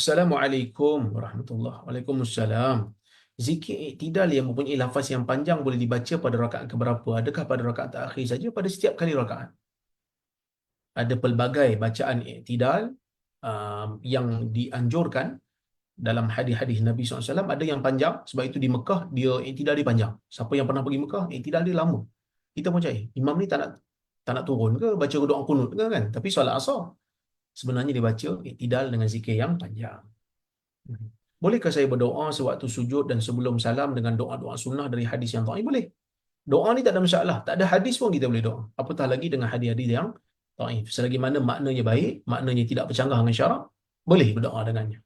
Assalamualaikum warahmatullahi Waalaikumsalam. Zikir iktidal yang mempunyai lafaz yang panjang boleh dibaca pada rakaat keberapa? Adakah pada rakaat terakhir saja, pada setiap kali rakaat? Ada pelbagai bacaan iktidal yang dianjurkan dalam hadis-hadis Nabi SAW. Ada yang panjang, sebab itu di Mekah dia iktidal dia panjang. Siapa yang pernah pergi Mekah, iktidal dia lama. Kita percaya imam ni tak nak turun ke baca doa kunut ke kan? Tapi solat asar sebenarnya dia baca iktidal dengan zikir yang panjang. Bolehkah saya berdoa sewaktu sujud dan sebelum salam dengan doa-doa sunnah dari hadis yang dhaif? Boleh. Doa ni tak ada masalah. Tak ada hadis pun kita boleh doa. Apatah lagi dengan hadis-hadis yang dhaif. Selagi mana maknanya baik, maknanya tidak bercanggah dengan syarak, boleh berdoa dengannya.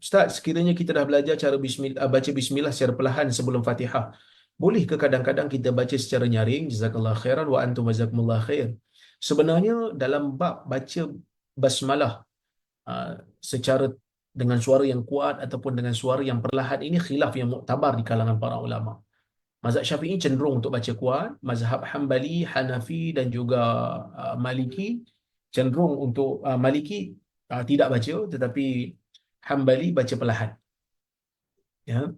Ustaz, sekiranya kita dah belajar cara baca bismillah secara perlahan sebelum Fatihah, boleh ke kadang-kadang kita baca secara nyaring? Jazakallah khairan wa antum jazakumullah khair. Sebenarnya dalam bab baca basmalah secara dengan suara yang kuat ataupun dengan suara yang perlahan, ini khilaf yang muktabar di kalangan para ulama. Mazhab Syafi'i cenderung untuk baca kuat, mazhab Hambali, Hanafi dan juga Maliki cenderung untuk Maliki tidak baca, tetapi Hambali baca perlahan. Ya.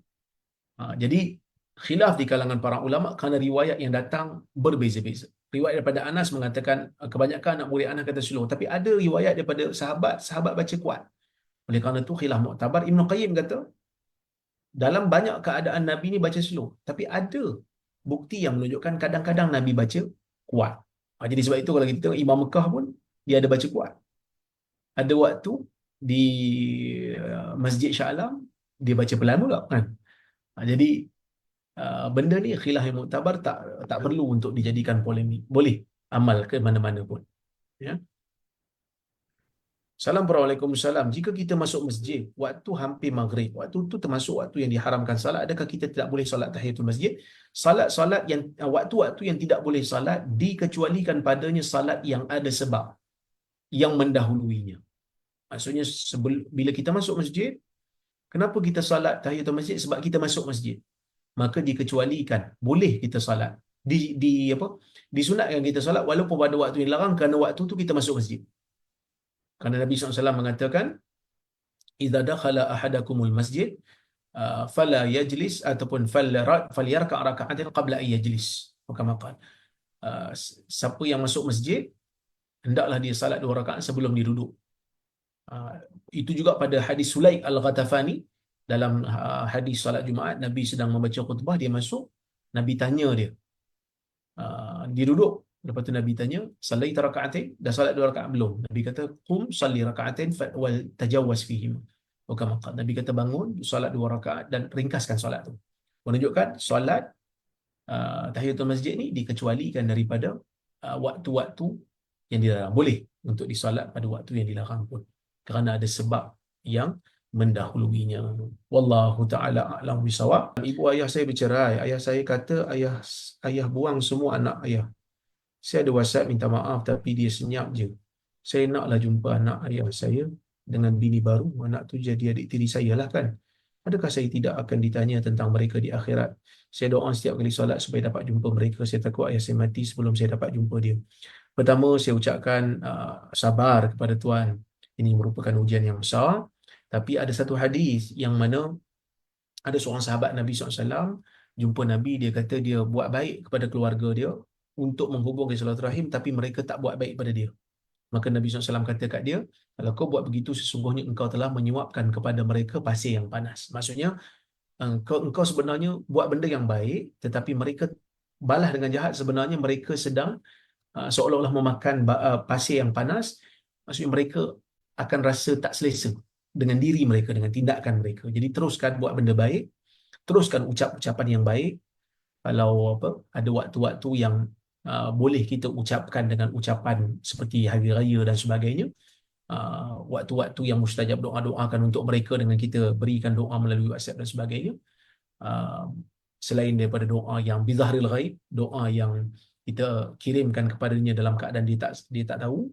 Jadi khilaf di kalangan para ulama kerana riwayat yang datang berbeza-beza. Riwayat daripada Anas mengatakan kebanyakan anak murid Anas kata slow, tapi ada riwayat daripada sahabat baca kuat. Oleh kerana itu khilaf muktabar. Ibn Qayyim kata dalam banyak keadaan Nabi ni baca slow, tapi ada bukti yang menunjukkan kadang-kadang Nabi baca kuat. Jadi sebab itu kalau kita tengok Imam Mekah pun dia ada baca kuat. Ada waktu di Masjid Shah Alam dia baca pelan pula kan. Jadi benda ni khilaf yang muktabar, tak perlu untuk dijadikan polemik. Boleh amal ke mana-mana pun. Ya. Assalamualaikum. Jika kita masuk masjid waktu hampir maghrib, waktu itu termasuk waktu yang diharamkan salat, adakah kita tidak boleh salat tahiyatul masjid? Salat yang waktu-waktu yang tidak boleh salat dikecualikan padanya salat yang ada sebab yang mendahuluinya. Maksudnya bila kita masuk masjid, kenapa kita salat tahiyatul masjid? Sebab kita masuk masjid. Maka dikecualikan boleh kita salat. Disunatkan kita salat walaupun pada waktu yang dilarang, kerana waktu itu kita masuk masjid. Kerana Nabi SAW mengatakan, "Idza dakhala ahadakumul masjid, fala yajlis ataupun falyarka' raka'atin qabla an yajlis." Kama qala. Siapa yang masuk masjid, hendaklah dia salat 2 rakaat sebelum dia duduk. Itu juga pada hadis Sulaik Al-Ghatafani, dalam hadis salat Jumaat, Nabi sedang membaca khutbah, dia masuk, Nabi tanya dia. Dia duduk. Lepas tu Nabi tanya, "Sallaita raka'atain?" Dah salat 2 rakaat belum? Nabi kata, "Qum salli raka'atain wal tajawwaz fihim." Nabi kata bangun, salat 2 rakaat dan ringkaskan solat tu. Menunjukkan solat tahiyatul masjid ni dikecualikan daripada waktu-waktu yang dilarang. Boleh untuk disolat pada waktu yang dilarang pun, kerana ada sebab yang mendahuluinya. Wallahu ta'ala a'lam bisawab. Ibu ayah saya bercerai. Ayah saya kata ayah buang semua anak ayah. Saya ada WhatsApp minta maaf tapi dia senyap je. Saya naklah jumpa anak ayah saya dengan bini baru. Anak tu jadi adik tiri saya lah kan. Adakah saya tidak akan ditanya tentang mereka di akhirat? Saya doa setiap kali solat supaya dapat jumpa mereka. Saya takut ayah saya mati sebelum saya dapat jumpa dia. Pertama, saya ucapkan sabar kepada Tuhan. Ini merupakan ujian yang besar. Tapi ada satu hadis yang mana ada seorang sahabat Nabi SAW jumpa Nabi, dia kata dia buat baik kepada keluarga dia untuk menghubungkan silaturahim, tapi mereka tak buat baik pada dia. Maka Nabi SAW kata kat dia, kalau kau buat begitu, sesungguhnya engkau telah menyuapkan kepada mereka pasir yang panas. Maksudnya, engkau sebenarnya buat benda yang baik, tetapi mereka balas dengan jahat. Sebenarnya mereka sedang seolah-olah memakan pasir yang panas. Maksudnya mereka akan rasa tak selesa dengan diri mereka, dengan tindakan mereka. Jadi teruskan buat benda baik, teruskan ucapan yang baik. Kalau ada waktu-waktu yang boleh kita ucapkan dengan ucapan seperti hari raya dan sebagainya, waktu-waktu yang mustajab doakan untuk mereka dengan kita berikan doa melalui WhatsApp dan sebagainya. Selain daripada doa yang bizahril ghaib, doa yang kita kirimkan kepadanya dalam keadaan dia tak tahu,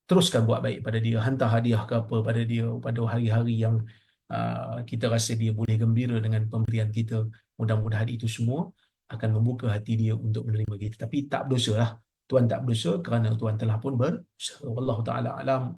teruskan buat baik pada dia, hantar hadiah ke apa pada dia pada hari-hari yang kita rasa dia boleh gembira dengan pemberian kita. Mudah-mudahan itu semua akan membuka hati dia untuk menerima kita. Tapi tak berdosa lah. Tuan tak berdosa kerana Tuan telah pun berusaha. Wallahu ta'ala alam.